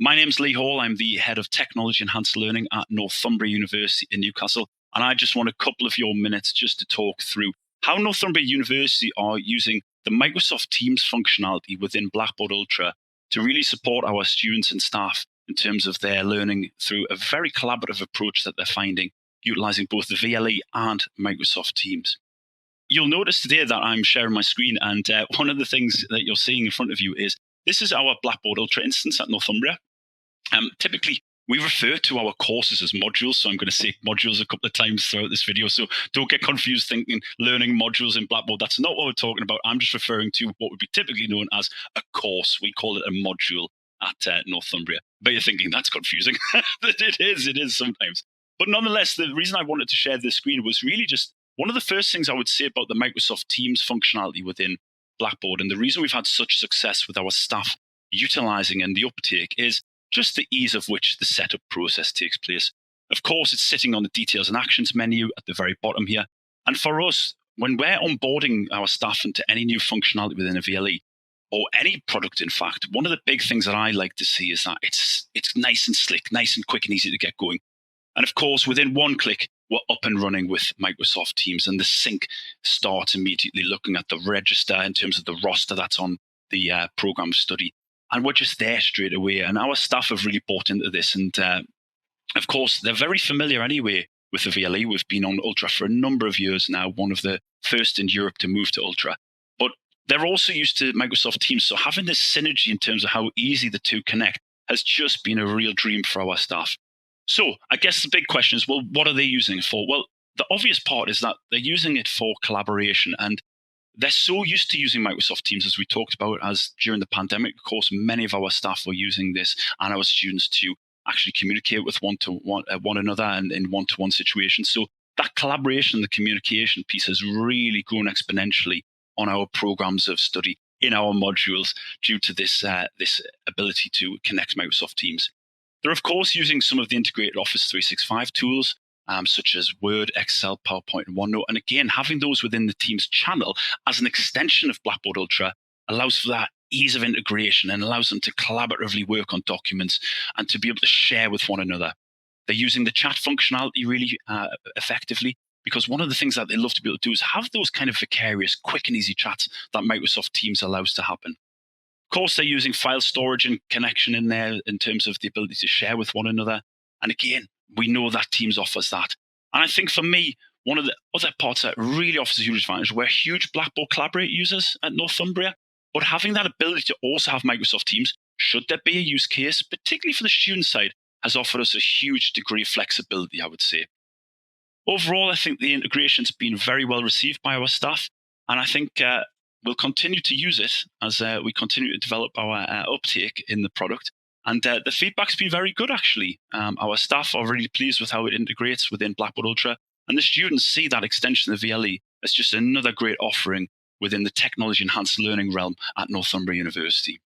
My name's Lee Hall. I'm the head of technology enhanced learning at Northumbria University in Newcastle. And I just want a couple of your minutes just to talk through how Northumbria University are using the Microsoft Teams functionality within Blackboard Ultra to really support our students and staff in terms of their learning through a very collaborative approach that they're finding, utilizing both the VLE and Microsoft Teams. You'll notice today that I'm sharing my screen, and one of the things that you're seeing in front of you is this is our Blackboard Ultra instance at Northumbria. Typically, we refer to our courses as modules, so I'm going to say modules a couple of times throughout this video, so don't get confused thinking learning modules in Blackboard. That's not what we're talking about. I'm just referring to what would be typically known as a course. We call it a module at Northumbria. But you're thinking, that's confusing. It is sometimes. But nonetheless, the reason I wanted to share this screen was really just one of the first things I would say about the Microsoft Teams functionality within Blackboard, and the reason we've had such success with our staff utilizing and the uptake is just the ease of which the setup process takes place. Of course, it's sitting on the details and actions menu at the very bottom here. And for us, when we're onboarding our staff into any new functionality within a VLE, or any product, in fact, one of the big things that I like to see is that it's nice and slick, nice and quick and easy to get going. And of course, within one click, we're up and running with Microsoft Teams, and the sync starts immediately looking at the register in terms of the roster that's on the program study. And we're just there straight away. And our staff have really bought into this. And of course, they're very familiar anyway with the VLE. We've been on Ultra for a number of years now, one of the first in Europe to move to Ultra. But they're also used to Microsoft Teams. So having this synergy in terms of how easy the two connect has just been a real dream for our staff. So I guess the big question is, well, what are they using it for? Well, the obvious part is that they're using it for collaboration. And they're so used to using Microsoft Teams, as we talked about, as during the pandemic, of course, many of our staff were using this and our students to actually communicate with one another and in one-to-one situations. So that collaboration and the communication piece has really grown exponentially on our programs of study in our modules due to this ability to connect Microsoft Teams. They're, of course, using some of the integrated Office 365 tools, such as Word, Excel, PowerPoint, and OneNote. And again, having those within the Teams channel as an extension of Blackboard Ultra allows for that ease of integration and allows them to collaboratively work on documents and to be able to share with one another. They're using the chat functionality really effectively, because one of the things that they love to be able to do is have those kind of vicarious, quick and easy chats that Microsoft Teams allows to happen. Of course, they're using file storage and connection in there in terms of the ability to share with one another. And again, we know that Teams offers that. And I think for me, one of the other parts that really offers a huge advantage, we're huge Blackboard Collaborate users at Northumbria, but having that ability to also have Microsoft Teams, should there be a use case, particularly for the student side, has offered us a huge degree of flexibility, I would say. Overall, I think the integration's been very well received by our staff, and I think we'll continue to use it as we continue to develop our uptake in the product. And the feedback's been very good, actually. Our staff are really pleased with how it integrates within Blackboard Ultra. And the students see that extension of VLE as just another great offering within the technology-enhanced learning realm at Northumbria University.